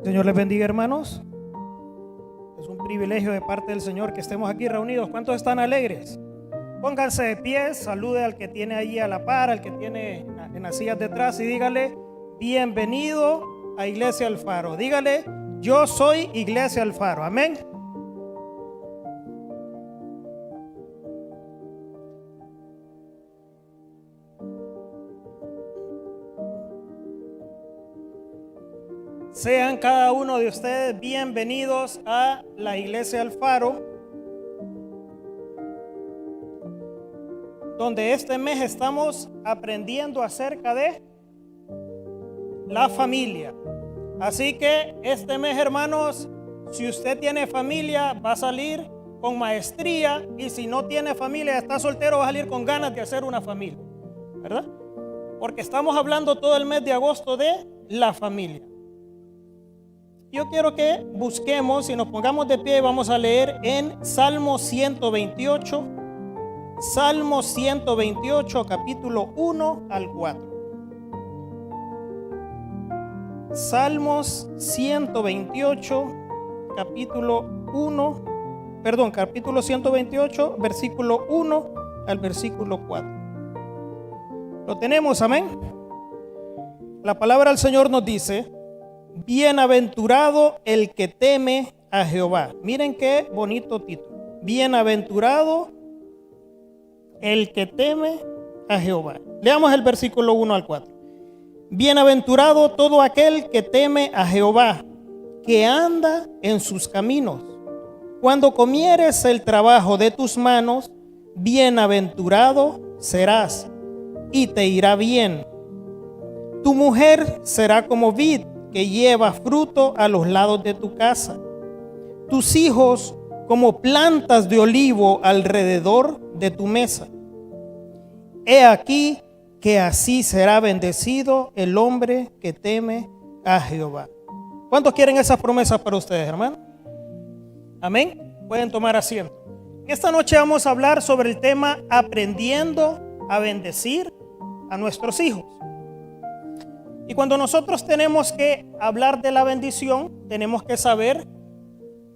Señor les bendiga, hermanos. Es un privilegio de parte del Señor que estemos aquí reunidos. ¿Cuántos están alegres? Pónganse de pie, salude al que tiene ahí a la par, al que tiene en las sillas detrás y dígale: bienvenido a Iglesia El Faro. Dígale: yo soy Iglesia El Faro. Amén. Sean cada uno de ustedes bienvenidos a la Iglesia El Faro, donde este mes estamos aprendiendo acerca de la familia. Así que este mes, hermanos, si usted tiene familia, va a salir con maestría, y si no tiene familia, está soltero, va a salir con ganas de hacer una familia, ¿verdad? Porque estamos hablando todo el mes de agosto de la familia. Yo quiero que busquemos y nos pongamos de pie y vamos a leer en Salmo 128, Salmo 128, capítulo 1 al 4. Salmos 128, capítulo 128, versículo 1 al versículo 4. ¿Lo tenemos? Amén. La palabra del Señor nos dice: bienaventurado el que teme a Jehová. Miren qué bonito título. Bienaventurado el que teme a Jehová. Leamos el versículo 1 al 4. Bienaventurado todo aquel que teme a Jehová, que anda en sus caminos. Cuando comieres el trabajo de tus manos, bienaventurado serás y te irá bien. Tu mujer será como vid que lleva fruto a los lados de tu casa. Tus hijos como plantas de olivo alrededor de tu mesa. He aquí que así será bendecido el hombre que teme a Jehová. ¿Cuántos quieren esas promesas para ustedes, hermano? Amén. Pueden tomar asiento. Esta noche vamos a hablar sobre el tema aprendiendo a bendecir a nuestros hijos. Y cuando nosotros tenemos que hablar de la bendición, tenemos que saber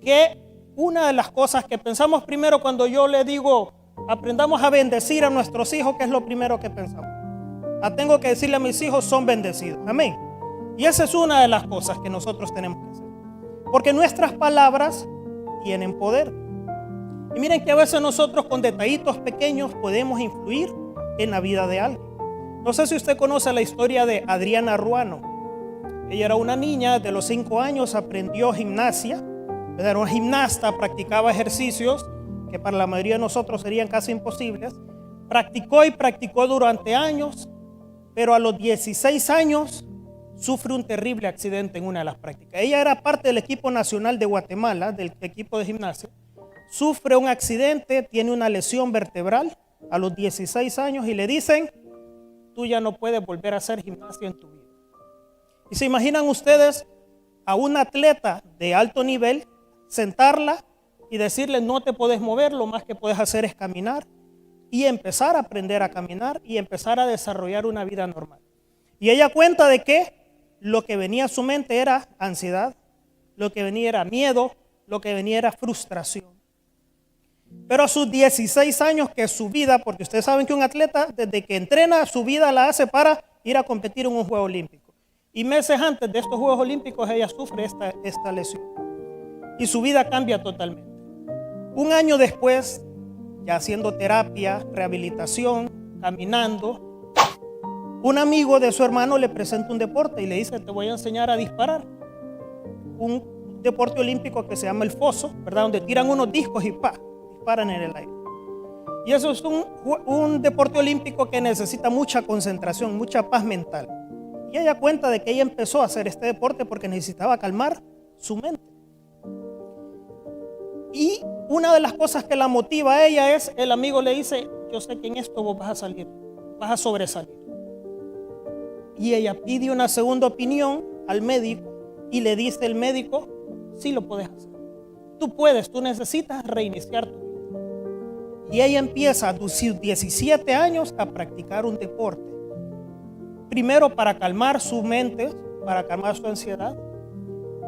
que una de las cosas que pensamos primero cuando yo le digo aprendamos a bendecir a nuestros hijos, ¿qué es lo primero que pensamos? Tengo que decirle a mis hijos son bendecidos. Amén. Y esa es una de las cosas que nosotros tenemos que hacer. Porque nuestras palabras tienen poder. Y miren que a veces nosotros con detallitos pequeños podemos influir en la vida de alguien. No sé si usted conoce la historia de Adriana Ruano. Ella era una niña de los 5 años, aprendió gimnasia, era una gimnasta, practicaba ejercicios que para la mayoría de nosotros serían casi imposibles. Practicó durante años, pero a los 16 años sufre un terrible accidente en una de las prácticas. Ella era parte del equipo nacional de Guatemala, del equipo de gimnasia. Sufre un accidente, tiene una lesión vertebral a los 16 años y le dicen: tú ya no puedes volver a hacer gimnasia en tu vida. Y se imaginan ustedes a un atleta de alto nivel sentarla y decirle: no te puedes mover, lo más que puedes hacer es caminar, y empezar a aprender a caminar y empezar a desarrollar una vida normal. Y ella cuenta de que lo que venía a su mente era ansiedad, lo que venía era miedo, lo que venía era frustración. Pero a sus 16 años, que es su vida, porque ustedes saben que un atleta desde que entrena su vida la hace para ir a competir en un juego olímpico. Y meses antes de estos Juegos Olímpicos ella sufre esta lesión. Y su vida cambia totalmente. Un año después, ya haciendo terapia, rehabilitación, caminando, un amigo de su hermano le presenta un deporte y le dice: te voy a enseñar a disparar. Un deporte olímpico que se llama el foso, ¿verdad? Donde tiran unos discos y disparan en el aire. Y eso es un deporte olímpico que necesita mucha concentración, mucha paz mental. Y ella cuenta de que ella empezó a hacer este deporte porque necesitaba calmar su mente. Y una de las cosas que la motiva a ella es, el amigo le dice: yo sé que en esto vos vas a salir, vas a sobresalir. Y ella pide una segunda opinión al médico y le dice el médico: sí lo puedes hacer. Tú puedes, tú necesitas reiniciar tu vida. Y ella empieza a sus 17 años a practicar un deporte. Primero para calmar su mente, para calmar su ansiedad.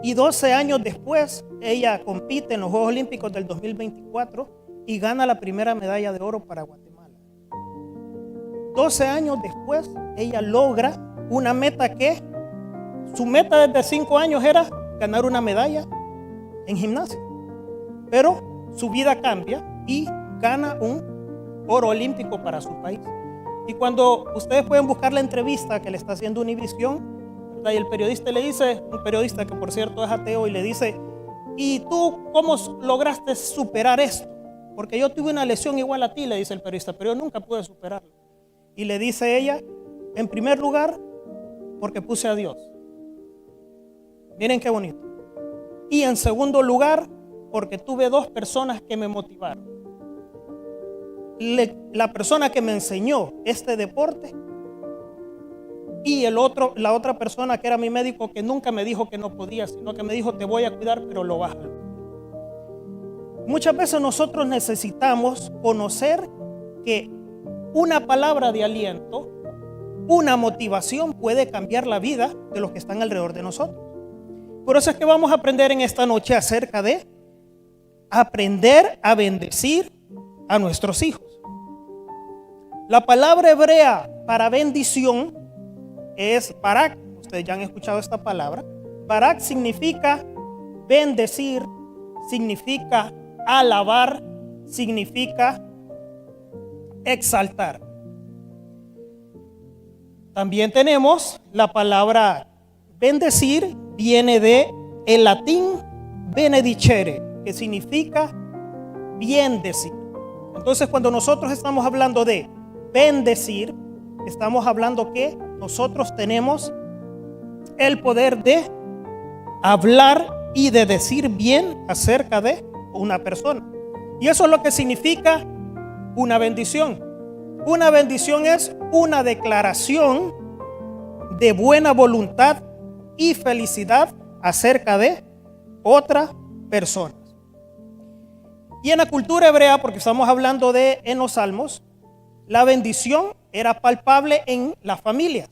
Y 12 años después, ella compite en los Juegos Olímpicos del 2024 y gana la primera medalla de oro para Guatemala. 12 años después, ella logra una meta que su meta desde 5 años era ganar una medalla en gimnasia. Pero su vida cambia y gana un oro olímpico para su país. Y cuando ustedes pueden buscar la entrevista que le está haciendo Univisión, ¿verdad? Y el periodista le dice, un periodista que por cierto es ateo, y le dice: ¿y tú cómo lograste superar esto? Porque yo tuve una lesión igual a ti, le dice el periodista, pero yo nunca pude superarla. Y le dice ella: en primer lugar, porque puse a Dios. Miren qué bonito. Y en segundo lugar, porque tuve 2 personas que me motivaron. La persona que me enseñó este deporte y la otra persona que era mi médico, que nunca me dijo que no podía, sino que me dijo: te voy a cuidar, pero lo vas a lograr. Muchas veces nosotros necesitamos conocer que una palabra de aliento, una motivación puede cambiar la vida de los que están alrededor de nosotros. Por eso es que vamos a aprender en esta noche acerca de aprender a bendecir a nuestros hijos. La palabra hebrea para bendición es barak. Ustedes ya han escuchado esta palabra. Barak significa bendecir, significa alabar, significa exaltar. También tenemos la palabra bendecir, viene de el latín benedicere, que significa bien decir. Entonces, cuando nosotros estamos hablando de bendecir, estamos hablando que nosotros tenemos el poder de hablar y de decir bien acerca de una persona. Y eso es lo que significa una bendición. Una bendición es una declaración de buena voluntad y felicidad acerca de otra persona. Y en la cultura hebrea, porque estamos hablando en los salmos, la bendición era palpable en las familias.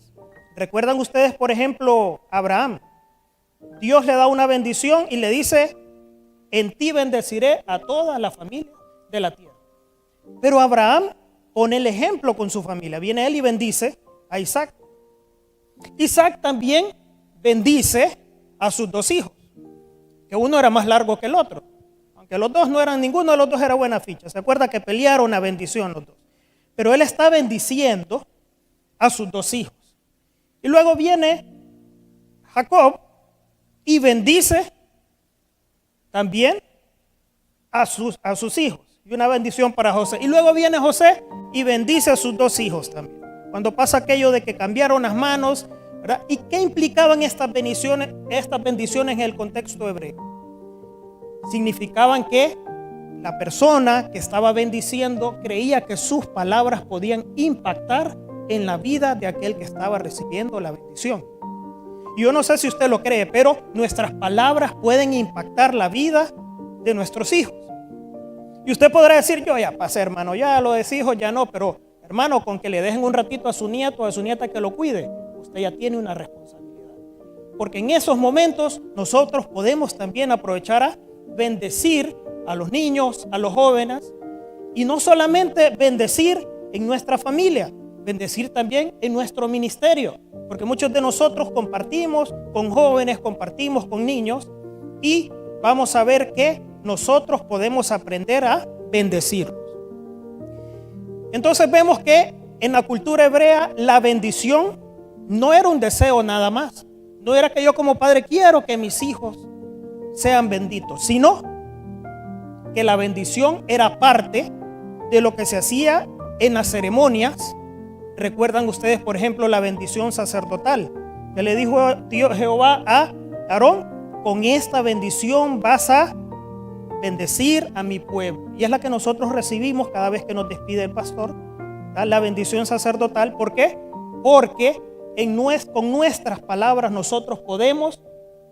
¿Recuerdan ustedes, por ejemplo, a Abraham? Dios le da una bendición y le dice: en ti bendeciré a toda la familia de la tierra. Pero Abraham pone el ejemplo con su familia. Viene él y bendice a Isaac. Isaac también bendice a sus 2 hijos, que uno era más largo que el otro. Aunque los dos no eran, ninguno de los dos era buena ficha. ¿Se acuerda que pelearon a bendición los dos? Pero él está bendiciendo a sus 2 hijos. Y luego viene Jacob y bendice también a sus hijos. Y una bendición para José. Y luego viene José y bendice a sus 2 hijos también. Cuando pasa aquello de que cambiaron las manos, ¿verdad? ¿Y qué implicaban estas bendiciones en el contexto hebreo? Significaban que la persona que estaba bendiciendo creía que sus palabras podían impactar en la vida de aquel que estaba recibiendo la bendición. Y yo no sé si usted lo cree, pero nuestras palabras pueden impactar la vida de nuestros hijos. Y usted podrá decir: yo ya pasé, hermano, ya lo de hijos ya no, pero hermano, con que le dejen un ratito a su nieto o a su nieta que lo cuide, usted ya tiene una responsabilidad. Porque en esos momentos nosotros podemos también aprovechar a bendecir a los niños, a los jóvenes, y no solamente bendecir en nuestra familia, bendecir también en nuestro ministerio, porque muchos de nosotros compartimos con jóvenes, compartimos con niños, y vamos a ver que nosotros podemos aprender a bendecirlos. Entonces vemos que en la cultura hebrea la bendición no era un deseo nada más, no era que yo como padre quiero que mis hijos sean benditos, sino que la bendición era parte de lo que se hacía en las ceremonias. Recuerdan ustedes, por ejemplo, la bendición sacerdotal, que le dijo Dios Jehová a Aarón: con esta bendición vas a bendecir a mi pueblo. Y es la que nosotros recibimos cada vez que nos despide el pastor, la bendición sacerdotal. ¿Por qué? Porque con nuestras palabras nosotros podemos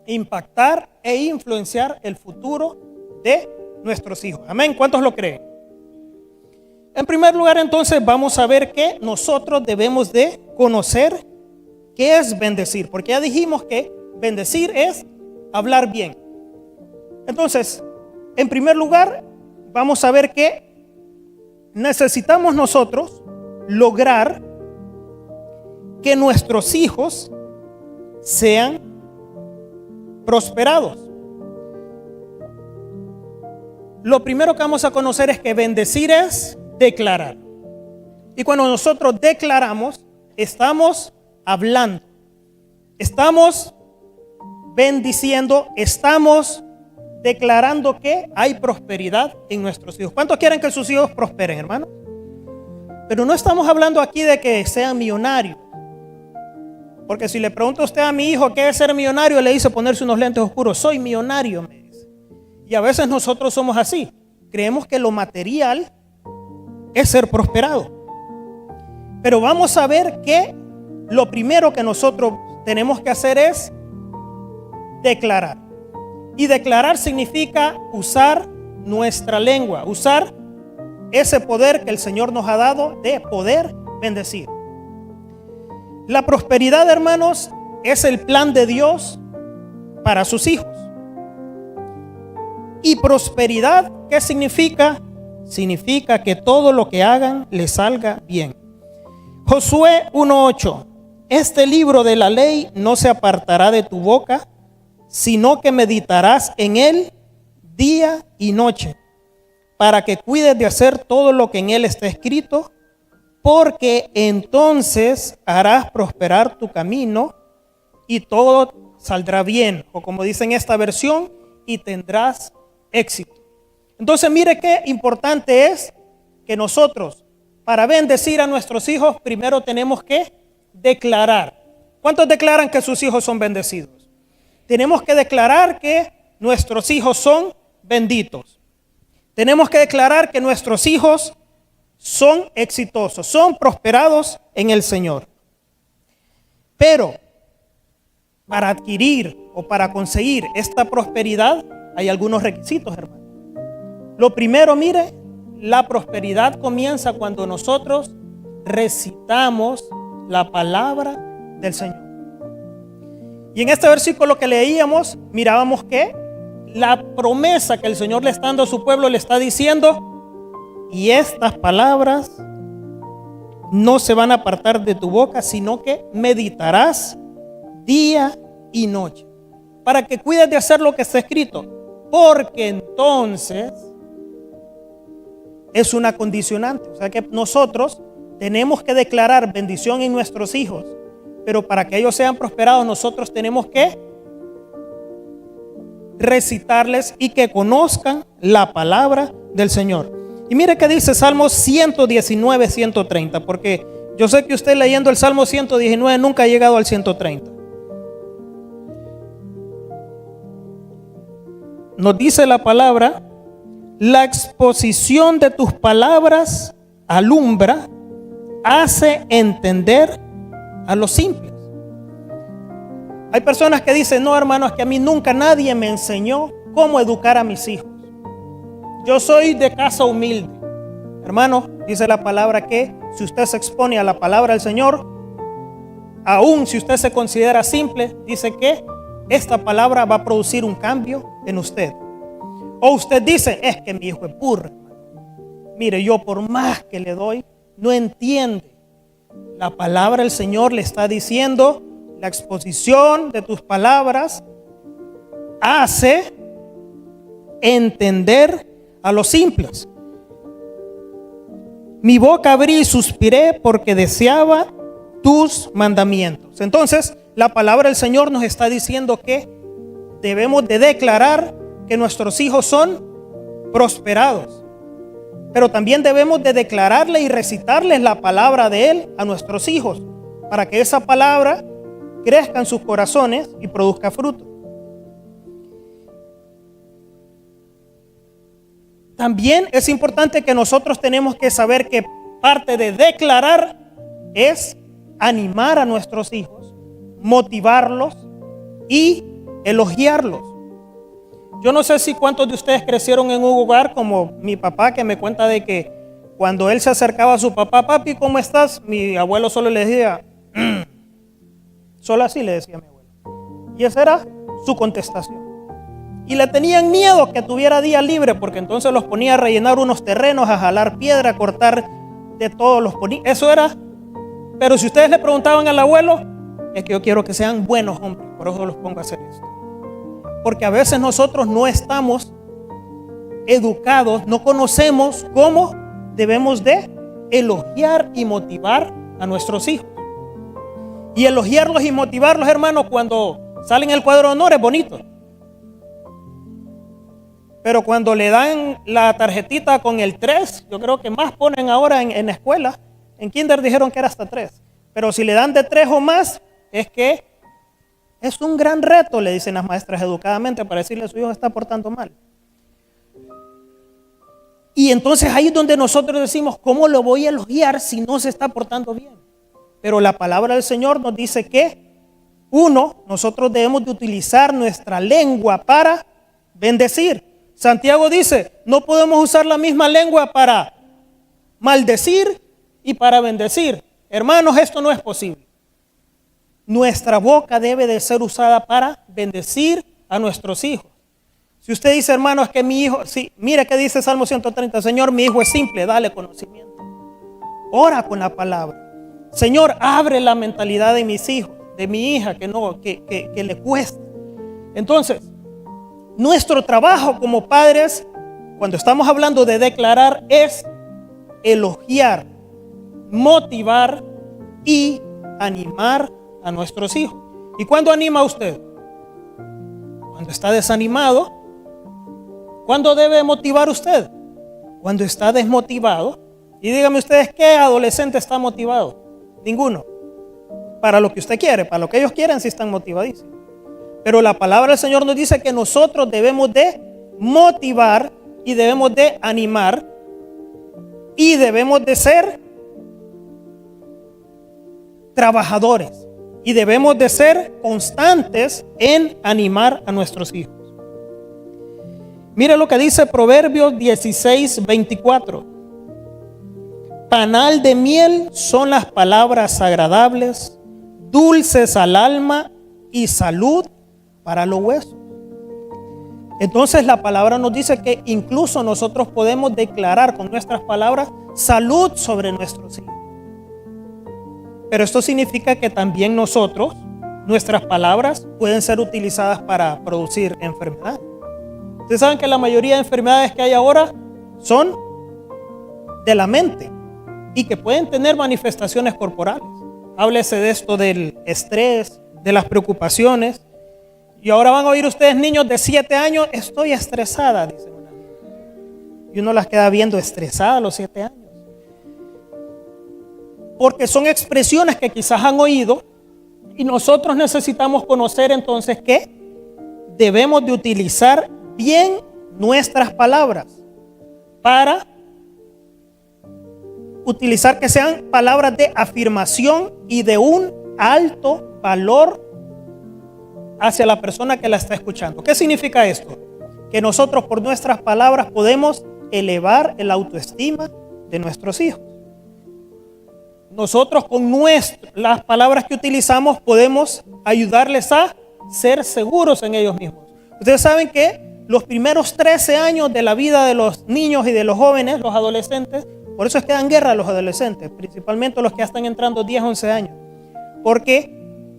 impactar e influenciar el futuro de nuestros hijos. Amén. ¿Cuántos lo creen? En primer lugar, entonces, vamos a ver que nosotros debemos de conocer qué es bendecir, porque ya dijimos que bendecir es hablar bien. Entonces, en primer lugar, vamos a ver que necesitamos nosotros lograr que nuestros hijos sean prosperados. Lo primero que vamos a conocer es que bendecir es declarar. Y cuando nosotros declaramos, estamos hablando, estamos bendiciendo, estamos declarando que hay prosperidad en nuestros hijos. ¿Cuántos quieren que sus hijos prosperen, hermano? Pero no estamos hablando aquí de que sean millonarios. Porque si le pregunta usted a mi hijo qué es ser millonario, le dice ponerse unos lentes oscuros. Soy millonario, me dice. Y a veces nosotros somos así. Creemos que lo material es ser prosperado. Pero vamos a ver que lo primero que nosotros tenemos que hacer es declarar. Y declarar significa usar nuestra lengua, usar ese poder que el Señor nos ha dado de poder bendecir. La prosperidad, hermanos, es el plan de Dios para sus hijos. Y prosperidad, ¿qué significa? Significa que todo lo que hagan les salga bien. Josué 1:8. Este libro de la ley no se apartará de tu boca, sino que meditarás en él día y noche, para que cuides de hacer todo lo que en él está escrito, porque entonces harás prosperar tu camino y todo saldrá bien, o como dice en esta versión, y tendrás éxito. Entonces mire qué importante es que nosotros, para bendecir a nuestros hijos, primero tenemos que declarar. ¿Cuántos declaran que sus hijos son bendecidos? Tenemos que declarar que nuestros hijos son benditos. Tenemos que declarar que nuestros hijos son exitosos, son prosperados en el Señor. Pero para adquirir o para conseguir esta prosperidad hay algunos requisitos, hermano. Lo primero, mire, la prosperidad comienza cuando nosotros recitamos la palabra del Señor. Y en este versículo que leíamos, mirábamos que la promesa que el Señor le está dando a su pueblo, le está diciendo: y estas palabras no se van a apartar de tu boca, sino que meditarás día y noche, para que cuides de hacer lo que está escrito, porque entonces es una condicionante. O sea que nosotros tenemos que declarar bendición en nuestros hijos, pero para que ellos sean prosperados, nosotros tenemos que recitarles y que conozcan la palabra del Señor. Y mire que dice Salmos 119, 130, porque yo sé que usted leyendo el Salmo 119 nunca ha llegado al 130. Nos dice la palabra: la exposición de tus palabras alumbra, hace entender a los simples. Hay personas que dicen: no, hermano, es que a mí nunca nadie me enseñó cómo educar a mis hijos. Yo soy de casa humilde. Hermano, dice la palabra que si usted se expone a la palabra del Señor, aún si usted se considera simple, dice que esta palabra va a producir un cambio en usted. O usted dice: es que mi hijo es burro. Mire, yo por más que le doy, no entiende. La palabra del Señor le está diciendo: la exposición de tus palabras hace entender a los simples. Mi boca abrí y suspiré porque deseaba tus mandamientos. Entonces, la palabra del Señor nos está diciendo que debemos de declarar que nuestros hijos son prosperados. Pero también debemos de declararle y recitarles la palabra de Él a nuestros hijos, para que esa palabra crezca en sus corazones y produzca fruto. También es importante que nosotros tenemos que saber que parte de declarar es animar a nuestros hijos, motivarlos y elogiarlos. Yo no sé si cuántos de ustedes crecieron en un hogar como mi papá, que me cuenta de que cuando él se acercaba a su papá: papi, ¿cómo estás? Mi abuelo solo le decía solo así le decía a mi abuelo. Y esa era su contestación. Y le tenían miedo que tuviera día libre, porque entonces los ponía a rellenar unos terrenos, a jalar piedra, a cortar de todos los ponía. Eso era. Pero si ustedes le preguntaban al abuelo, es que yo quiero que sean buenos hombres, por eso los pongo a hacer esto. Porque a veces nosotros no estamos educados, no conocemos cómo debemos de elogiar y motivar a nuestros hijos. Y elogiarlos y motivarlos, hermanos, cuando salen el cuadro de honor es bonito. Pero cuando le dan la tarjetita con el 3, yo creo que más ponen ahora en la escuela. En kinder dijeron que era hasta 3. Pero si le dan de 3 o más, es que es un gran reto, le dicen las maestras educadamente, para decirle a su hijo está portando mal. Y entonces ahí es donde nosotros decimos, ¿cómo lo voy a elogiar si no se está portando bien? Pero la palabra del Señor nos dice que, nosotros debemos de utilizar nuestra lengua para bendecir. Santiago dice, no podemos usar la misma lengua para maldecir y para bendecir. Hermanos, esto no es posible. Nuestra boca debe de ser usada para bendecir a nuestros hijos. Si usted dice, hermano, es que mi hijo, sí, mire que dice Salmo 130, Señor, mi hijo es simple, dale conocimiento. Ora con la palabra. Señor, abre la mentalidad de mis hijos, de mi hija, que le cuesta. Entonces, nuestro trabajo como padres, cuando estamos hablando de declarar, es elogiar, motivar y animar a nuestros hijos. ¿Y cuándo anima a usted? Cuando está desanimado. ¿Cuándo debe motivar usted? Cuando está desmotivado. Y dígame ustedes, ¿qué adolescente está motivado? Ninguno. Para lo que usted quiere, para lo que ellos quieren, sí están motivadísimos. Pero la palabra del Señor nos dice que nosotros debemos de motivar y debemos de animar y debemos de ser trabajadores y debemos de ser constantes en animar a nuestros hijos. Mire lo que dice Proverbios 16:24. Panal de miel son las palabras agradables, dulces al alma y salud para los huesos. Entonces la palabra nos dice que incluso nosotros podemos declarar con nuestras palabras salud sobre nuestros hijos. Pero esto significa que también nosotros, nuestras palabras pueden ser utilizadas para producir enfermedades. Ustedes saben que la mayoría de enfermedades que hay ahora son de la mente y que pueden tener manifestaciones corporales. Háblese de esto del estrés, de las preocupaciones. Y ahora van a oír ustedes niños de 7 años, estoy estresada, dicen una niña. Y uno las queda viendo estresada a los 7 años. Porque son expresiones que quizás han oído y nosotros necesitamos conocer entonces que debemos de utilizar bien nuestras palabras para utilizar que sean palabras de afirmación y de un alto valor hacia la persona que la está escuchando. ¿Qué significa esto? Que nosotros por nuestras palabras podemos elevar el autoestima de nuestros hijos. Nosotros con las palabras que utilizamos podemos ayudarles a ser seguros en ellos mismos. Ustedes saben que los primeros 13 años de la vida de los niños y de los jóvenes, los adolescentes, por eso es que dan guerra a los adolescentes, principalmente los que ya están entrando 10, 11 años, porque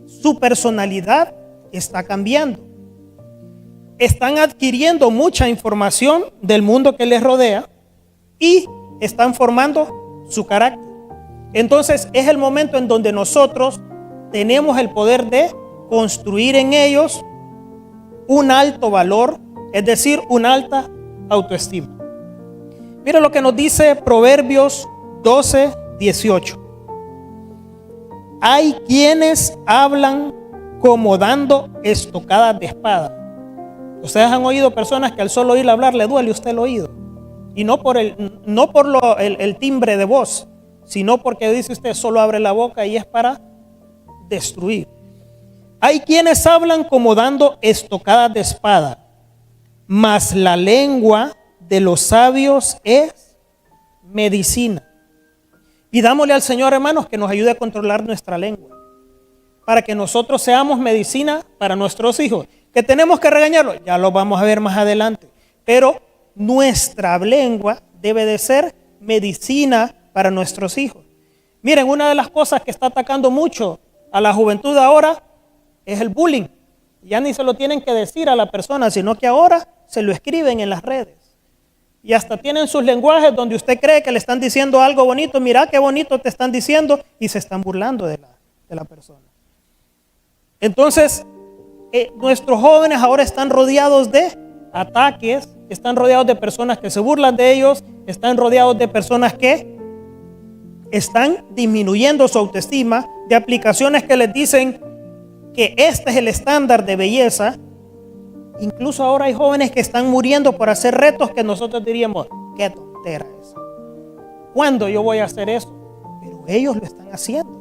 su personalidad está cambiando. Están adquiriendo mucha información del mundo que les rodea y están formando su carácter. Entonces es el momento en donde nosotros tenemos el poder de construir en ellos un alto valor, es decir, una alta autoestima. Mira lo que nos dice Proverbios 12:18. Hay quienes hablan como dando estocadas de espada. Ustedes han oído personas que al solo oírle hablar le duele a usted el oído. Y no por el timbre de voz, sino porque dice usted solo abre la boca y es para destruir. Hay quienes hablan como dando estocadas de espada, mas la lengua de los sabios es medicina. Pidámosle al Señor, hermanos, que nos ayude a controlar nuestra lengua, para que nosotros seamos medicina para nuestros hijos. Que tenemos que regañarlo, ya lo vamos a ver más adelante. Pero nuestra lengua debe de ser medicina para nuestros hijos. Miren, una de las cosas que está atacando mucho a la juventud ahora es el bullying. Ya ni se lo tienen que decir a la persona, sino que ahora se lo escriben en las redes. Y hasta tienen sus lenguajes donde usted cree que le están diciendo algo bonito. Mira qué bonito te están diciendo, y se están burlando de la persona. Entonces, nuestros jóvenes ahora están rodeados de ataques, están rodeados de personas que se burlan de ellos, están rodeados de personas que están disminuyendo su autoestima, de aplicaciones que les dicen que este es el estándar de belleza. Incluso ahora hay jóvenes que están muriendo por hacer retos que nosotros diríamos, qué tontera es. ¿Cuándo yo voy a hacer eso? Pero ellos lo están haciendo.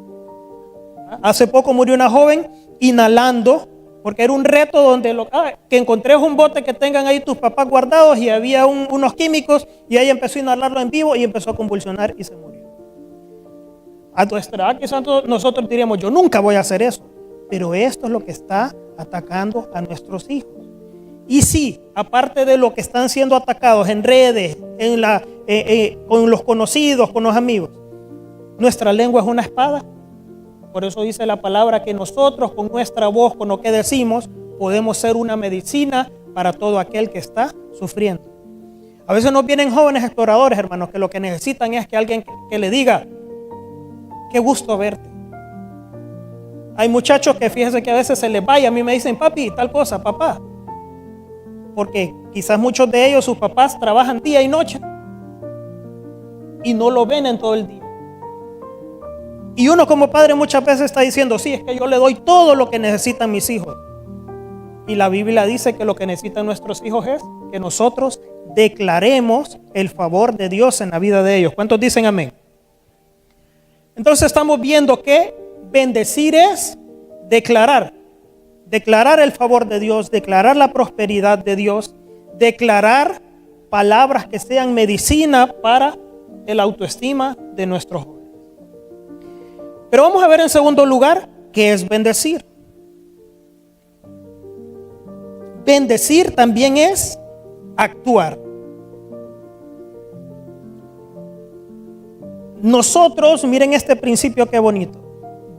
Hace poco murió una joven inhalando, porque era un reto donde que encontré un bote que tengan ahí tus papás guardados y había unos químicos, y ella empezó a inhalarlo en vivo y empezó a convulsionar y se murió. A nuestra edad quizás nosotros diríamos, yo nunca voy a hacer eso. Pero esto es lo que está atacando a nuestros hijos. Y sí, aparte de lo que están siendo atacados en redes, con los conocidos, con los amigos, nuestra lengua es una espada. Por eso dice la palabra que nosotros con nuestra voz, con lo que decimos, podemos ser una medicina para todo aquel que está sufriendo. A veces nos vienen jóvenes exploradores, hermanos, que lo que necesitan es que alguien que le diga, qué gusto verte. Hay muchachos que fíjense que a veces se les vaya, a mí me dicen, papi, tal cosa, papá. Porque quizás muchos de ellos, sus papás, trabajan día y noche y no lo ven en todo el día. Y uno como padre muchas veces está diciendo, sí, es que yo le doy todo lo que necesitan mis hijos. Y la Biblia dice que lo que necesitan nuestros hijos es que nosotros declaremos el favor de Dios en la vida de ellos. ¿Cuántos dicen amén? Entonces estamos viendo que bendecir es declarar el favor de Dios, declarar la prosperidad de Dios, declarar palabras que sean medicina para el autoestima de nuestros jóvenes. Pero vamos a ver en segundo lugar qué es bendecir. Bendecir también es actuar. Nosotros, miren este principio qué bonito,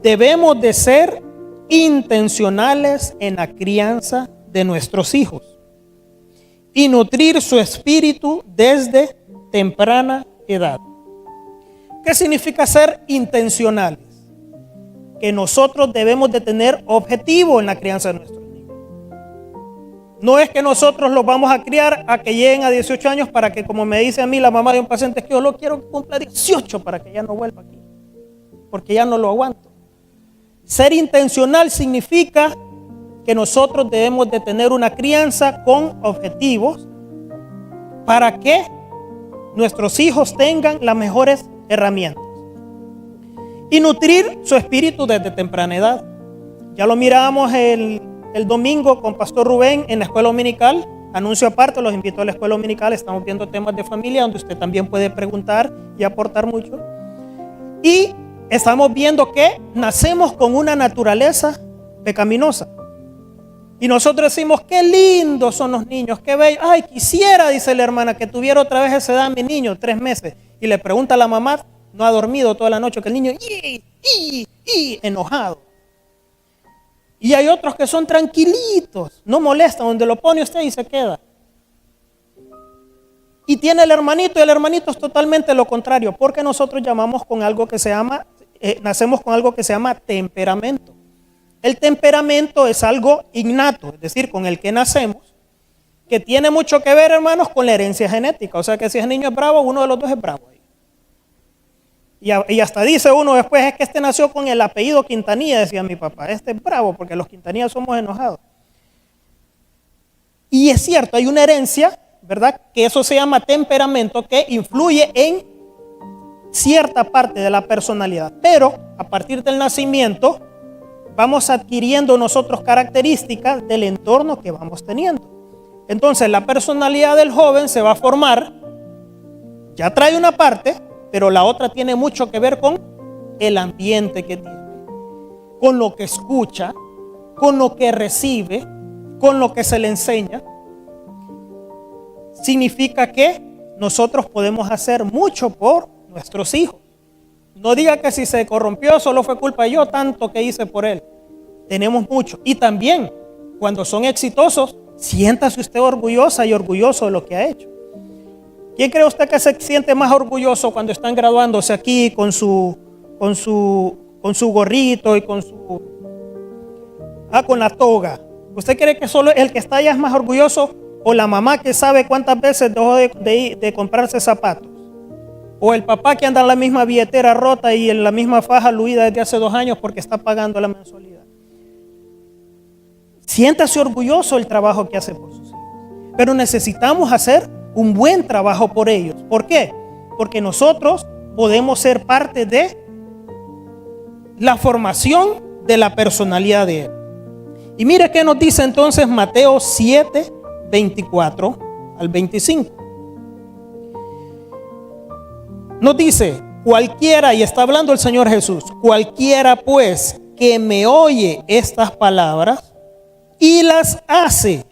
debemos de ser intencionales en la crianza de nuestros hijos y nutrir su espíritu desde temprana edad. ¿Qué significa ser intencionales? Que nosotros debemos de tener objetivo en la crianza de nuestros niños. No es que nosotros los vamos a criar a que lleguen a 18 años para que, como me dice a mí la mamá de un paciente, es que yo lo quiero que cumpla 18 para que ya no vuelva aquí, porque ya no lo aguanto. Ser intencional significa que nosotros debemos de tener una crianza con objetivos para que nuestros hijos tengan las mejores herramientas y nutrir su espíritu desde temprana edad. Ya lo mirábamos el domingo con Pastor Rubén en la escuela dominical. Anuncio aparte, los invito a la escuela dominical. Estamos viendo temas de familia donde usted también puede preguntar y aportar mucho. Y estamos viendo que nacemos con una naturaleza pecaminosa. Y nosotros decimos, qué lindos son los niños, qué bello. Ay, quisiera, dice la hermana, que tuviera otra vez esa edad mi niño, 3 meses. Y le pregunta a la mamá, no ha dormido toda la noche, que el niño enojado. Y hay otros que son tranquilitos, no molestan, donde lo pone usted y se queda. Y tiene el hermanito, y el hermanito es totalmente lo contrario, porque nosotros llamamos con algo que se llama, nacemos con algo que se llama temperamento. El temperamento es algo innato, es decir, con el que nacemos, que tiene mucho que ver, hermanos, con la herencia genética. O sea que si el niño es bravo, uno de los dos es bravo. Y hasta dice uno después, es que este nació con el apellido Quintanilla, decía mi papá. Este es bravo porque los Quintanillas somos enojados. Y es cierto, hay una herencia, ¿verdad? Que eso se llama temperamento, que influye en cierta parte de la personalidad. Pero a partir del nacimiento vamos adquiriendo nosotros características del entorno que vamos teniendo. Entonces la personalidad del joven se va a formar, ya trae una parte, pero la otra tiene mucho que ver con el ambiente que tiene, con lo que escucha, con lo que recibe, con lo que se le enseña, significa que nosotros podemos hacer mucho por nuestros hijos. No diga que si se corrompió solo fue culpa de yo, tanto que hice por él. Tenemos mucho. Y también, cuando son exitosos, siéntase usted orgullosa y orgulloso de lo que ha hecho. ¿Quién cree usted que se siente más orgulloso cuando están graduándose aquí con su gorrito y con la toga? ¿Usted cree que solo el que está allá es más orgulloso, o la mamá que sabe cuántas veces dejó de comprarse zapatos, o el papá que anda en la misma billetera rota y en la misma faja luida desde hace 2 años porque está pagando la mensualidad? Siéntase orgulloso del trabajo que hace por sus hijos, pero necesitamos hacer un buen trabajo por ellos. ¿Por qué? Porque nosotros podemos ser parte de la formación de la personalidad de él. Y mire qué nos dice entonces Mateo 7, 24 al 25. Nos dice: cualquiera, y está hablando el Señor Jesús, cualquiera pues que me oye estas palabras y las hace,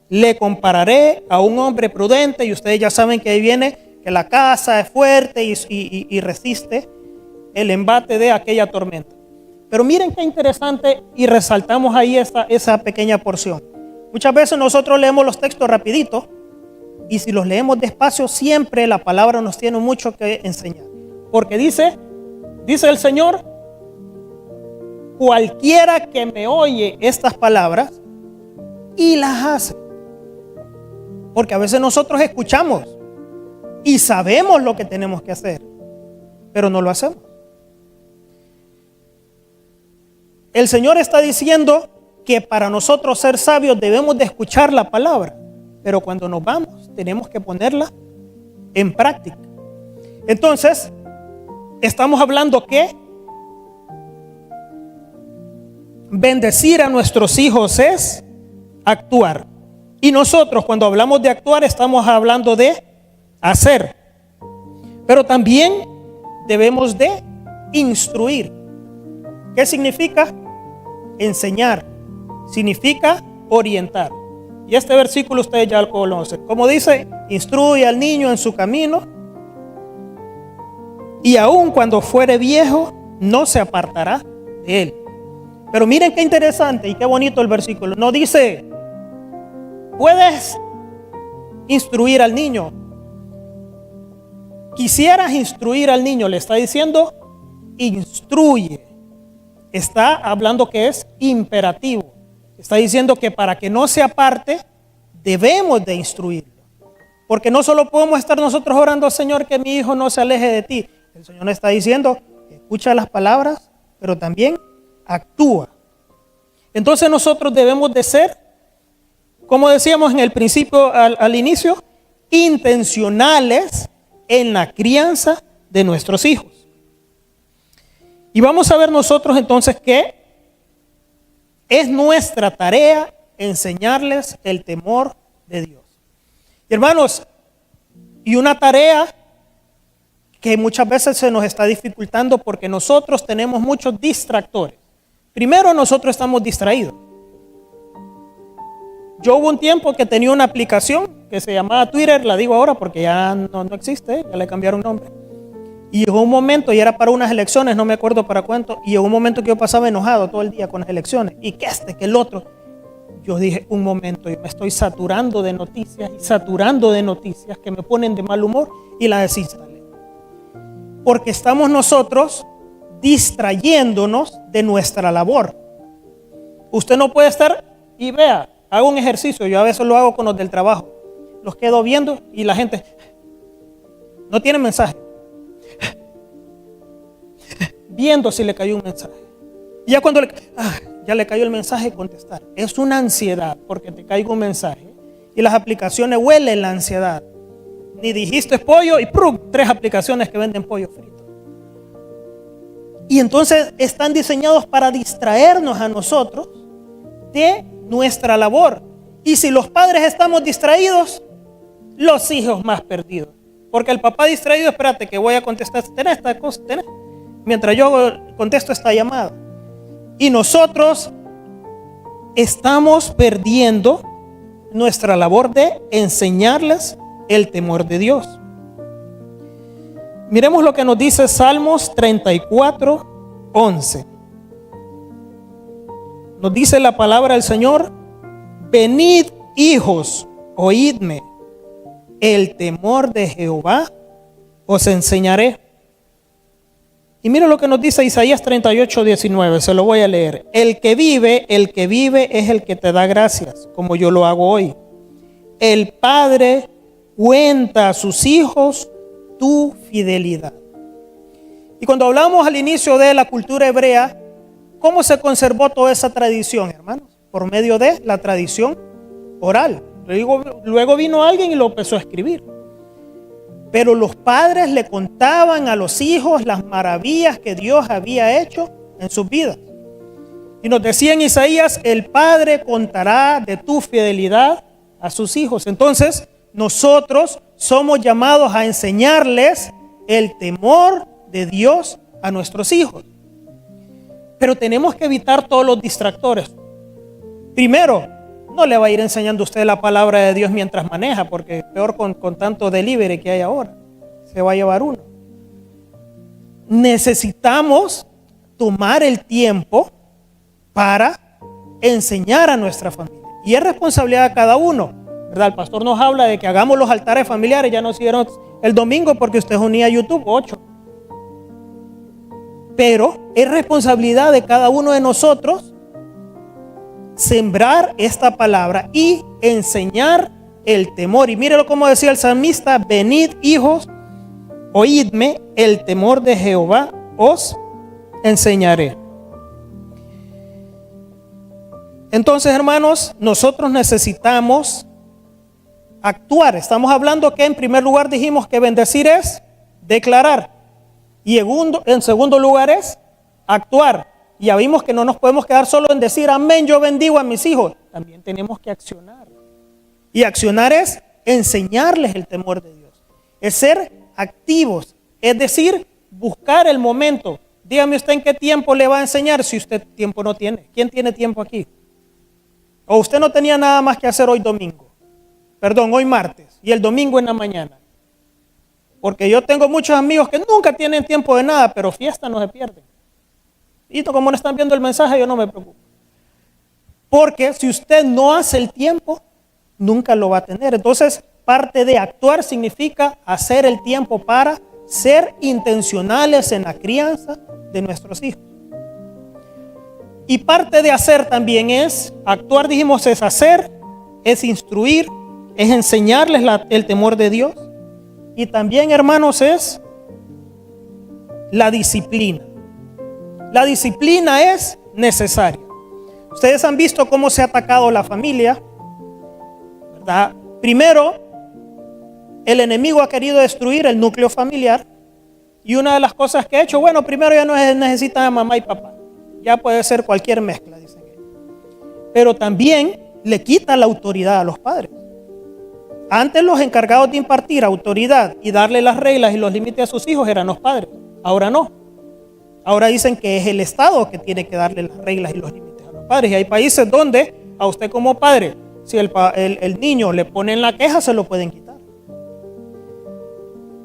le compararé a un hombre prudente. Y ustedes ya saben que ahí viene que la casa es fuerte y resiste el embate de aquella tormenta. Pero miren qué interesante, y resaltamos ahí esa pequeña porción. Muchas veces nosotros leemos los textos rapidito, y si los leemos despacio, siempre la palabra nos tiene mucho que enseñar. Porque dice el Señor: cualquiera que me oye estas palabras y las hace. Porque a veces nosotros escuchamos y sabemos lo que tenemos que hacer, pero no lo hacemos. El Señor está diciendo que para nosotros ser sabios debemos de escuchar la palabra, pero cuando nos vamos tenemos que ponerla en práctica. Entonces, estamos hablando que bendecir a nuestros hijos es actuar. Y nosotros, cuando hablamos de actuar, estamos hablando de hacer. Pero también debemos de instruir. ¿Qué significa? Enseñar. Significa orientar. Y este versículo ustedes ya lo conocen. Como dice: instruye al niño en su camino, y aun cuando fuere viejo, no se apartará de él. Pero miren qué interesante y qué bonito el versículo. No dice: puedes instruir al niño. Quisieras instruir al niño. Le está diciendo: instruye. Está hablando que es imperativo. Está diciendo que para que no se aparte, debemos de instruirlo. Porque no solo podemos estar nosotros orando: Señor, que mi hijo no se aleje de ti. El Señor está diciendo: escucha las palabras, pero también actúa. Entonces nosotros debemos de ser, como decíamos en el principio, al inicio, intencionales en la crianza de nuestros hijos. Y vamos a ver nosotros entonces que es nuestra tarea enseñarles el temor de Dios. Y hermanos, y una tarea que muchas veces se nos está dificultando porque nosotros tenemos muchos distractores. Primero, nosotros estamos distraídos. Yo hubo un tiempo que tenía una aplicación que se llamaba Twitter, la digo ahora porque ya no existe, ya le cambiaron nombre. Y llegó un momento, y era para unas elecciones, no me acuerdo para cuánto, y llegó un momento que yo pasaba enojado todo el día con las elecciones, y que que el otro. Yo dije: un momento, yo me estoy saturando de noticias que me ponen de mal humor, y las desinstalé. Porque estamos nosotros distrayéndonos de nuestra labor. Usted no puede estar, y vea, hago un ejercicio, yo a veces lo hago con los del trabajo, los quedo viendo y la gente no tiene mensaje, viendo si le cayó un mensaje. Y ya cuando ya le cayó el mensaje, contestar. Es una ansiedad porque te caiga un mensaje. Y las aplicaciones huelen la ansiedad. Ni dijiste pollo y ¡prum! 3 aplicaciones que venden pollo frito. Y entonces están diseñados para distraernos a nosotros de nuestra labor. Y si los padres estamos distraídos, los hijos más perdidos. Porque el papá distraído: espérate que voy a contestar, tenés esta cosa, tenés, mientras yo contesto esta llamada. Y nosotros estamos perdiendo nuestra labor de enseñarles el temor de Dios. Miremos lo que nos dice Salmos 34, 11. Nos dice la palabra del Señor: venid, hijos, oídme, el temor de Jehová os enseñaré. Y mira lo que nos dice Isaías 38, 19, se lo voy a leer. El que vive es el que te da gracias, como yo lo hago hoy. El Padre cuenta a sus hijos tu fidelidad. Y cuando hablamos al inicio de la cultura hebrea, ¿cómo se conservó toda esa tradición, hermanos? Por medio de la tradición oral. Luego vino alguien y lo empezó a escribir. Pero los padres le contaban a los hijos las maravillas que Dios había hecho en sus vidas. Y nos decía en Isaías: el Padre contará de tu fidelidad a sus hijos. Entonces, nosotros somos llamados a enseñarles el temor de Dios a nuestros hijos. Pero tenemos que evitar todos los distractores. Primero, no le va a ir enseñando usted la palabra de Dios mientras maneja, porque peor con tanto delivery que hay ahora, se va a llevar uno. Necesitamos tomar el tiempo para enseñar a nuestra familia. Y es responsabilidad de cada uno, ¿verdad? El pastor nos habla de que hagamos los altares familiares. Ya nos hicieron el domingo porque usted unía a YouTube 8. Pero es responsabilidad de cada uno de nosotros sembrar esta palabra y enseñar el temor. Y mírelo como decía el salmista: venid, hijos, oídme, el temor de Jehová os enseñaré. Entonces, hermanos, nosotros necesitamos actuar. Estamos hablando que en primer lugar dijimos que bendecir es declarar, y en segundo lugar es actuar. Ya vimos que no nos podemos quedar solo en decir amén, yo bendigo a mis hijos. También tenemos que accionar. Y accionar es enseñarles el temor de Dios. Es ser activos. Es decir, buscar el momento. Dígame usted en qué tiempo le va a enseñar si usted tiempo no tiene. ¿Quién tiene tiempo aquí? O usted no tenía nada más que hacer hoy domingo. Perdón, hoy martes. Y el domingo en la mañana. Porque yo tengo muchos amigos que nunca tienen tiempo de nada, pero fiesta no se pierden. Y como no están viendo el mensaje, yo no me preocupo. Porque si usted no hace el tiempo, nunca lo va a tener. Entonces, parte de actuar significa hacer el tiempo para ser intencionales en la crianza de nuestros hijos. Y parte de hacer también es, actuar dijimos es hacer, es instruir, es enseñarles el temor de Dios. Y también, hermanos, es la disciplina. La disciplina es necesaria. Ustedes han visto cómo se ha atacado la familia, ¿verdad? Primero, el enemigo ha querido destruir el núcleo familiar. Y una de las cosas que ha hecho, bueno, primero ya no necesita mamá y papá. Ya puede ser cualquier mezcla, dicen ellos. Pero también le quita la autoridad a los padres. Antes los encargados de impartir autoridad y darle las reglas y los límites a sus hijos eran los padres. Ahora no. Ahora dicen que es el Estado que tiene que darle las reglas y los límites a los padres. Y hay países donde a usted como padre, si el niño le pone en la queja, se lo pueden quitar.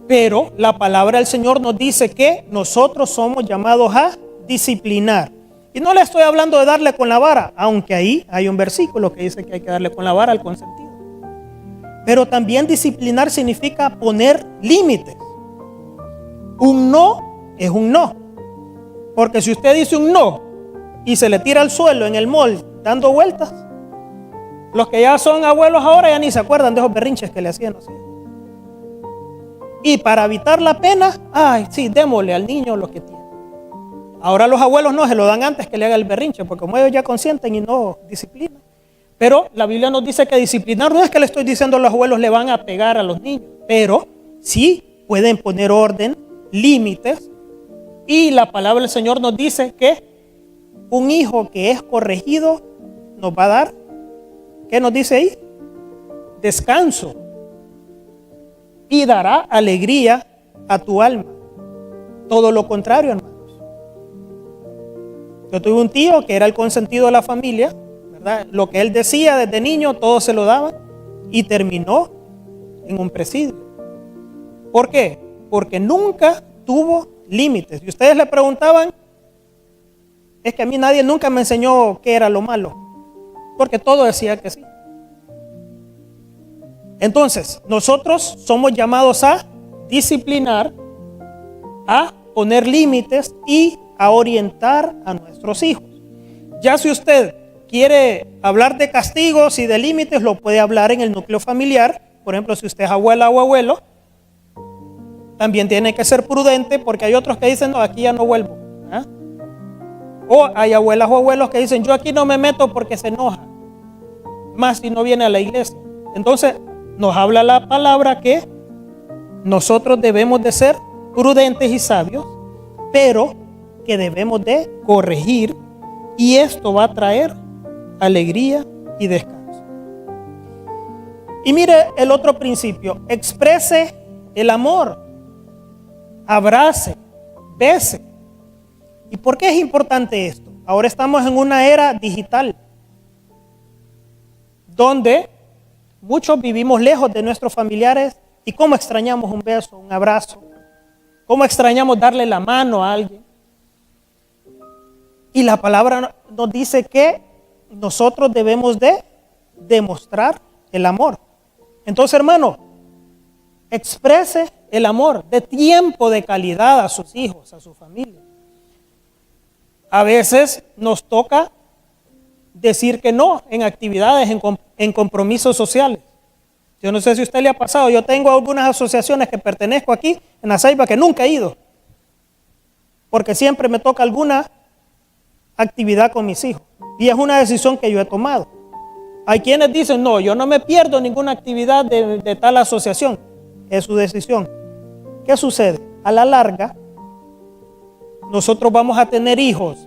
Pero la palabra del Señor nos dice que nosotros somos llamados a disciplinar. Y no le estoy hablando de darle con la vara, aunque ahí hay un versículo que dice que hay que darle con la vara al consentido. Pero también disciplinar significa poner límites. Un no es un no. Porque si usted dice un no y se le tira al suelo en el mall dando vueltas, los que ya son abuelos ahora ya ni se acuerdan de esos berrinches que le hacían así. Y para evitar la pena, ay, sí, démosle al niño lo que tiene. Ahora los abuelos no, se lo dan antes que le haga el berrinche, porque como ellos ya consienten y no disciplinan. Pero la Biblia nos dice que disciplinar no es que le estoy diciendo a los abuelos le van a pegar a los niños, pero sí pueden poner orden, límites. Y la palabra del Señor nos dice que un hijo que es corregido nos va a dar, ¿qué nos dice ahí? Descanso. Y dará alegría a tu alma. Todo lo contrario, hermanos. Yo tuve un tío que era el consentido de la familia, ¿verdad? Lo que él decía desde niño, todo se lo daban y terminó en un presidio. ¿Por qué? Porque nunca tuvo límites. Y ustedes le preguntaban, es que a mí nadie nunca me enseñó qué era lo malo, porque todo decía que sí. Entonces, nosotros somos llamados a disciplinar, a poner límites y a orientar a nuestros hijos. Ya si usted quiere hablar de castigos y de límites, lo puede hablar en el núcleo familiar. Por ejemplo, si usted es abuela o abuelo, también tiene que ser prudente, porque hay otros que dicen, no, aquí ya no vuelvo. ¿Ah? O hay abuelas o abuelos que dicen, yo aquí no me meto porque se enoja, más si no viene a la iglesia. Entonces, nos habla la palabra que nosotros debemos de ser prudentes y sabios, pero que debemos de corregir, y esto va a traer alegría y descanso. Y mire el otro principio: exprese el amor, abrace, bese. ¿Y por qué es importante esto? Ahora estamos en una era digital donde muchos vivimos lejos de nuestros familiares, y cómo extrañamos un beso, un abrazo, cómo extrañamos darle la mano a alguien. Y la palabra nos dice que nosotros debemos de demostrar el amor. Entonces, hermano, exprese el amor, de tiempo de calidad a sus hijos, a su familia. A veces nos toca decir que no en actividades, en compromisos sociales. Yo no sé si a usted le ha pasado, yo tengo algunas asociaciones que pertenezco aquí en La Ceiba que nunca he ido, porque siempre me toca alguna actividad con mis hijos, y es una decisión que yo he tomado. Hay quienes dicen, no, yo no me pierdo ninguna actividad de tal asociación. Es su decisión. ¿Qué sucede? A la larga, nosotros vamos a tener hijos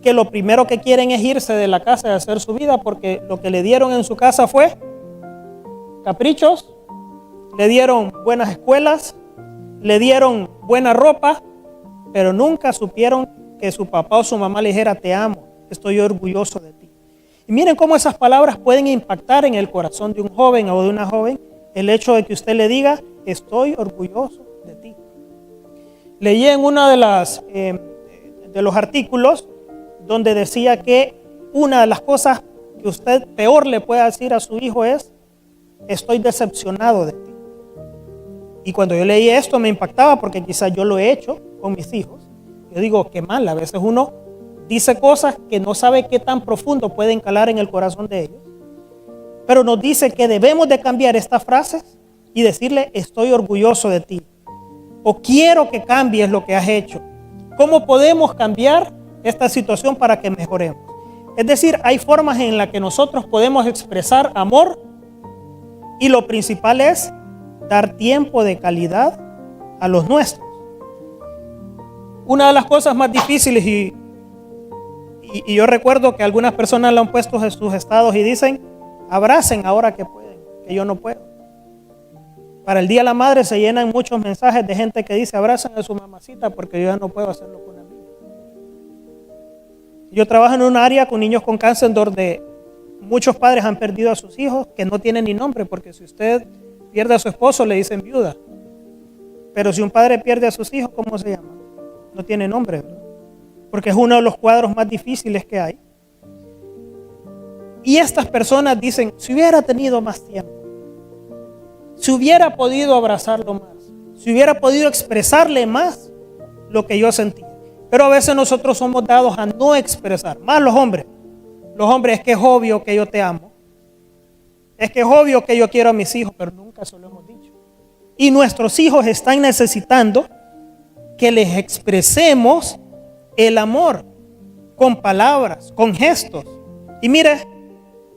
que lo primero que quieren es irse de la casa y hacer su vida, porque lo que le dieron en su casa fue caprichos, le dieron buenas escuelas, le dieron buena ropa, pero nunca supieron que su papá o su mamá le dijera, te amo, estoy orgulloso de ti. Y miren cómo esas palabras pueden impactar en el corazón de un joven o de una joven, el hecho de que usted le diga, estoy orgulloso de ti. Leí en uno de los artículos donde decía que una de las cosas que usted peor le puede decir a su hijo es, estoy decepcionado de ti. Y cuando yo leí esto me impactaba, porque quizás yo lo he hecho con mis hijos. Yo digo, qué mal, a veces uno dice cosas que no sabe qué tan profundo pueden calar en el corazón de ellos. Pero nos dice que debemos de cambiar estas frases y decirle, estoy orgulloso de ti, o quiero que cambies lo que has hecho. ¿Cómo podemos cambiar esta situación para que mejoremos? Es decir, hay formas en las que nosotros podemos expresar amor, y lo principal es dar tiempo de calidad a los nuestros. Una de las cosas más difíciles, y yo recuerdo que algunas personas lo han puesto en sus estados y dicen, abracen ahora que pueden, que yo no puedo. Para el Día de la Madre se llenan muchos mensajes de gente que dice, abracen a su mamacita porque yo ya no puedo hacerlo con la mía. Yo trabajo en un área con niños con cáncer donde muchos padres han perdido a sus hijos que no tienen ni nombre, porque si usted pierde a su esposo le dicen viuda. Pero si un padre pierde a sus hijos, ¿cómo se llama? No tiene nombre, ¿verdad? Porque es uno de los cuadros más difíciles que hay. Y estas personas dicen, si hubiera tenido más tiempo, si hubiera podido abrazarlo más, si hubiera podido expresarle más lo que yo sentía. Pero a veces nosotros somos dados a no expresar, más los hombres. Los hombres, es que es obvio que yo te amo, es que es obvio que yo quiero a mis hijos, pero nunca se lo hemos dicho. Y nuestros hijos están necesitando que les expresemos el amor con palabras, con gestos. Y mire,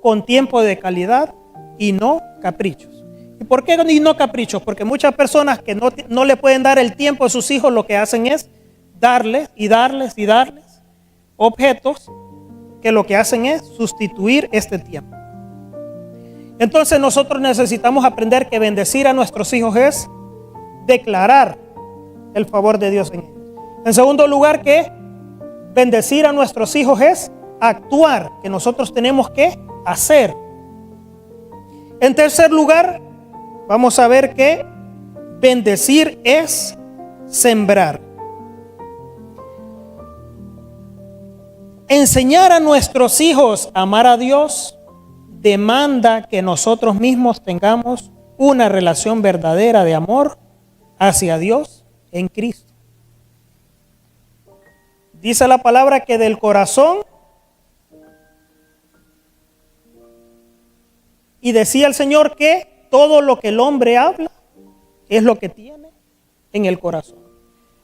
con tiempo de calidad y no caprichos. ¿Y por qué no caprichos? Porque muchas personas que no le pueden dar el tiempo a sus hijos, lo que hacen es darles objetos que lo que hacen es sustituir este tiempo. Entonces nosotros necesitamos aprender que bendecir a nuestros hijos es declarar el favor de Dios en ellos. En segundo lugar, que bendecir a nuestros hijos es actuar que nosotros tenemos que hacer. En tercer lugar, vamos a ver que bendecir es sembrar. Enseñar a nuestros hijos a amar a Dios demanda que nosotros mismos tengamos una relación verdadera de amor hacia Dios en Cristo. Dice la palabra que del corazón, y decía el Señor que todo lo que el hombre habla es lo que tiene en el corazón.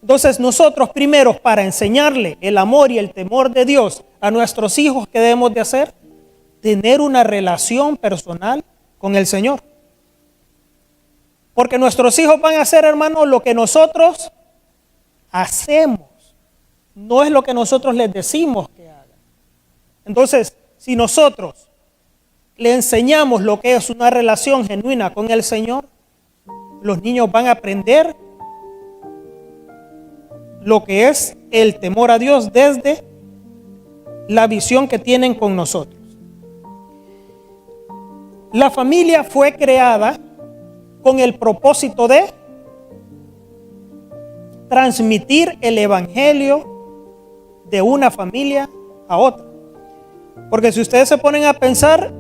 Entonces nosotros primero, para enseñarle el amor y el temor de Dios a nuestros hijos, ¿qué debemos de hacer? Tener una relación personal con el Señor. Porque nuestros hijos van a hacer, hermanos, lo que nosotros hacemos. No es lo que nosotros les decimos que hagan. Entonces, si nosotros le enseñamos lo que es una relación genuina con el Señor, los niños van a aprender lo que es el temor a Dios desde la visión que tienen con nosotros. La familia fue creada con el propósito de transmitir el evangelio de una familia a otra. Porque si ustedes se ponen a pensar,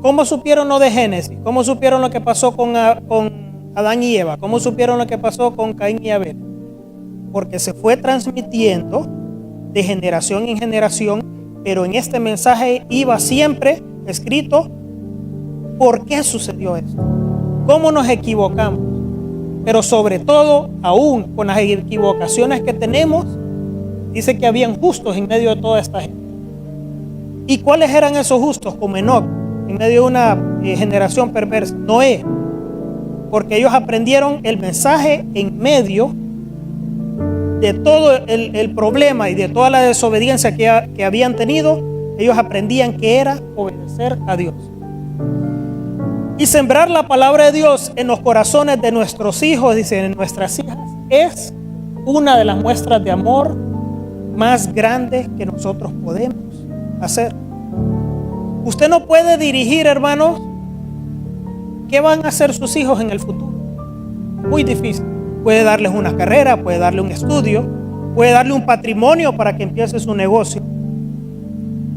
¿cómo supieron lo de Génesis? ¿Cómo supieron lo que pasó con Adán y Eva? ¿Cómo supieron lo que pasó con Caín y Abel? Porque se fue transmitiendo de generación en generación, pero en este mensaje iba siempre escrito ¿por qué sucedió esto? ¿Cómo nos equivocamos? Pero sobre todo, aún con las equivocaciones que tenemos, dice que habían justos en medio de toda esta gente. ¿Y cuáles eran esos justos? Como Enoc, en medio de una generación perversa. Noé, porque ellos aprendieron el mensaje en medio de todo el problema y de toda la desobediencia que habían tenido. Ellos aprendían que era obedecer a Dios. Y sembrar la palabra de Dios en los corazones de nuestros hijos, dicen, en nuestras hijas, es una de las muestras de amor más grandes que nosotros podemos hacer. Usted no puede dirigir, hermanos, qué van a hacer sus hijos en el futuro. Muy difícil. Puede darles una carrera, puede darle un estudio, puede darle un patrimonio para que empiece su negocio.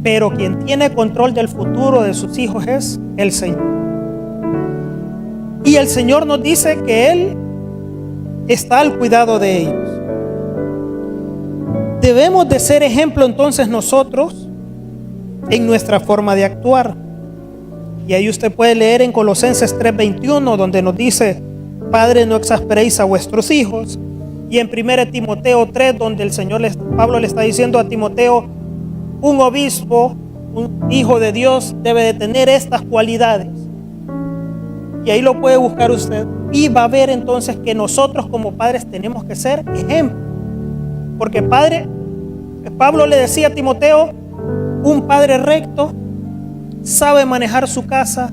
Pero quien tiene control del futuro de sus hijos es el Señor. Y el Señor nos dice que Él está al cuidado de ellos. Debemos de ser ejemplo entonces nosotros en nuestra forma de actuar. Y ahí usted puede leer en Colosenses 3:21, donde nos dice: Padres, no exasperéis a vuestros hijos. Y en 1 Timoteo 3, donde Pablo le está diciendo a Timoteo: un obispo, un hijo de Dios, debe de tener estas cualidades. Y ahí lo puede buscar usted. Y va a ver entonces que nosotros como padres tenemos que ser ejemplo. Porque Pablo le decía a Timoteo: un padre recto sabe manejar su casa,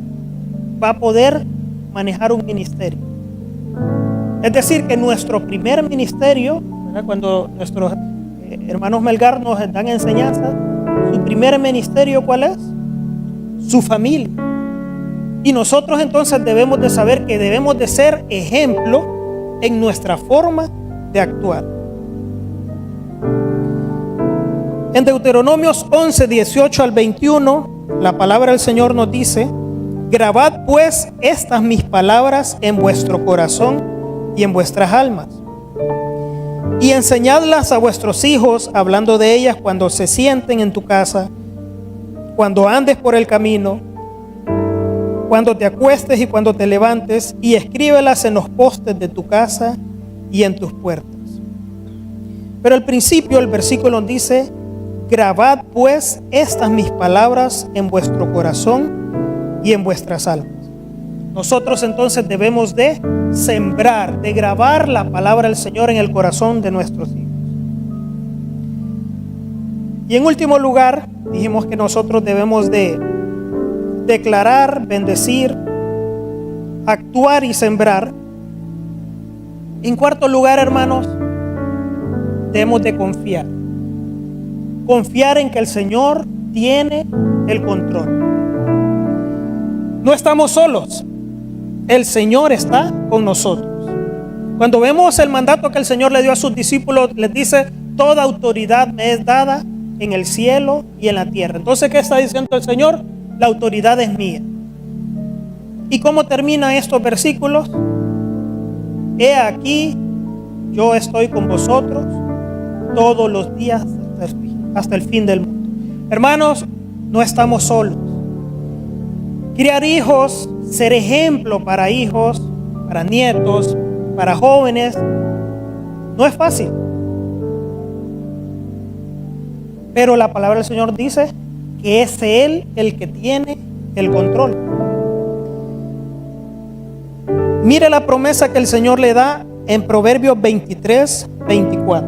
va a poder manejar un ministerio. Es decir, que nuestro primer ministerio, ¿verdad? Cuando nuestros hermanos Melgar nos dan enseñanza, su primer ministerio, ¿cuál es? Su familia. Y nosotros entonces debemos de saber que debemos de ser ejemplo en nuestra forma de actuar. En Deuteronomios 11, 18 al 21, la palabra del Señor nos dice: grabad pues estas mis palabras en vuestro corazón y en vuestras almas, y enseñadlas a vuestros hijos, hablando de ellas cuando se sienten en tu casa, cuando andes por el camino, cuando te acuestes y cuando te levantes, y escríbelas en los postes de tu casa y en tus puertas. Pero al principio el versículo dice: grabad pues estas mis palabras en vuestro corazón y en vuestras almas. Nosotros entonces debemos de sembrar, de grabar la palabra del Señor en el corazón de nuestros hijos. Y en último lugar, dijimos que nosotros debemos de declarar, bendecir, actuar y sembrar. En cuarto lugar, hermanos, debemos de confiar. confiar en que el Señor tiene el control. No estamos solos. El Señor está con nosotros. Cuando vemos el mandato que el Señor le dio a sus discípulos, les dice: toda autoridad me es dada en el cielo y en la tierra. Entonces, ¿qué está diciendo el Señor? La autoridad es mía. ¿Y cómo terminan estos versículos? He aquí, yo estoy con vosotros todos los días hasta el fin del mundo. Hermanos, no estamos solos. Criar hijos, ser ejemplo para hijos, para nietos, para jóvenes, no es fácil. Pero la palabra del Señor dice que es Él el que tiene el control. Mire la promesa que el Señor le da en Proverbios 23:24.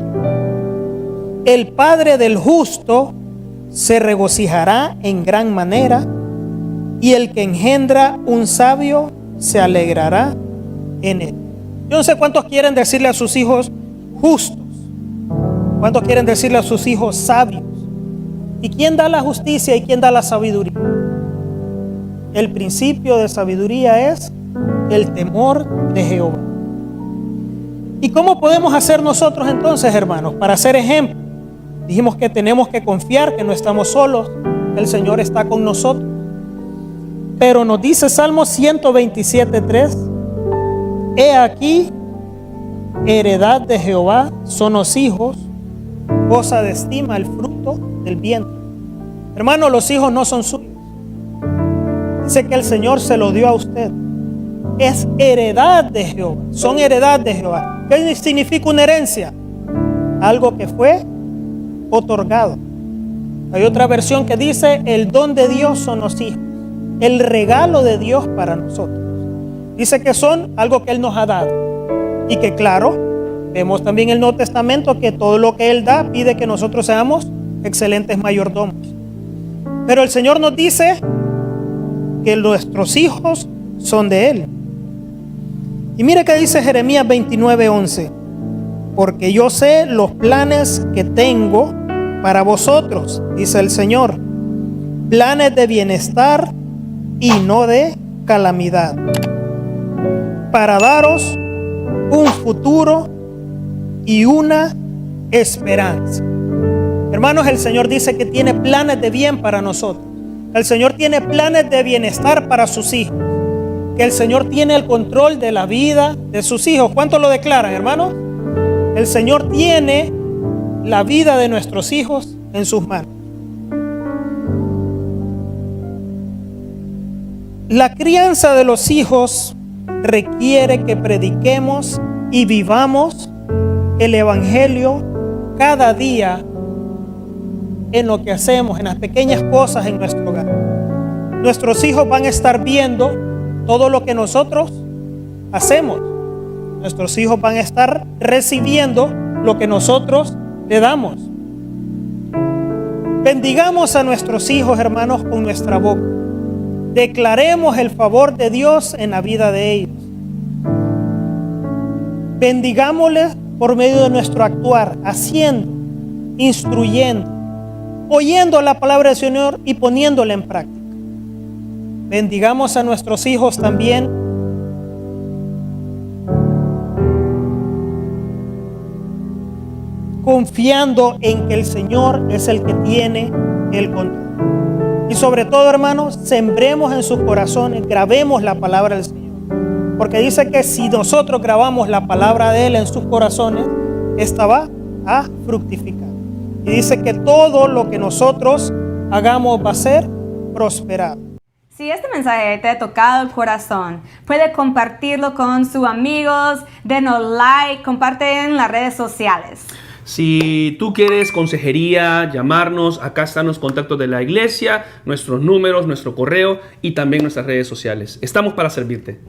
El Padre del justo se regocijará en gran manera, y el que engendra un sabio se alegrará en él. Yo no sé cuántos quieren decirle a sus hijos justos, cuántos quieren decirle a sus hijos sabios. ¿Y quién da la justicia y quién da la sabiduría? El principio de sabiduría es el temor de Jehová. ¿Y cómo podemos hacer nosotros entonces, hermanos, para ser ejemplo? Dijimos que tenemos que confiar que no estamos solos, que el Señor está con nosotros. Pero nos dice Salmo 127:3: he aquí, heredad de Jehová son los hijos, cosa de estima el fruto del vientre. Hermano, los hijos no son suyos. Dice que el Señor se lo dio a usted. Es heredad de Jehová, son heredad de Jehová. ¿Qué significa una herencia? Algo que fue otorgado. Hay otra versión que dice: el don de Dios son los hijos, el regalo de Dios para nosotros. Dice que son algo que Él nos ha dado. Y que claro, vemos también en el Nuevo Testamento que todo lo que Él da pide que nosotros seamos excelentes mayordomos. Pero el Señor nos dice que nuestros hijos son de Él. Y mire que dice Jeremías 29:11: porque yo sé los planes que tengo para vosotros, dice el Señor, planes de bienestar y no de calamidad, para daros un futuro y una esperanza. Hermanos, el Señor dice que tiene planes de bien para nosotros. El Señor tiene planes de bienestar para sus hijos. Que el Señor tiene el control de la vida de sus hijos. ¿Cuántos lo declaran, hermanos? El Señor tiene la vida de nuestros hijos en sus manos. La crianza de los hijos requiere que prediquemos y vivamos el Evangelio cada día en lo que hacemos, en las pequeñas cosas en nuestro hogar. Nuestros hijos van a estar viendo todo lo que nosotros hacemos. Nuestros hijos van a estar recibiendo lo que nosotros le damos. Bendigamos a nuestros hijos, hermanos, con nuestra boca. Declaremos el favor de Dios en la vida de ellos. Bendigámosles por medio de nuestro actuar, haciendo, instruyendo, oyendo la palabra del Señor y poniéndola en práctica. Bendigamos a nuestros hijos también confiando en que el Señor es el que tiene el control. Y sobre todo, hermanos, sembremos en sus corazones, grabemos la palabra del Señor. Porque dice que si nosotros grabamos la palabra de Él en sus corazones, esta va a fructificar. Y dice que todo lo que nosotros hagamos va a ser prosperado. Si este mensaje te ha tocado el corazón, puede compartirlo con sus amigos, denos like, comparte en las redes sociales. Si tú quieres consejería, llamarnos, acá están los contactos de la iglesia, nuestros números, nuestro correo y también nuestras redes sociales. Estamos para servirte.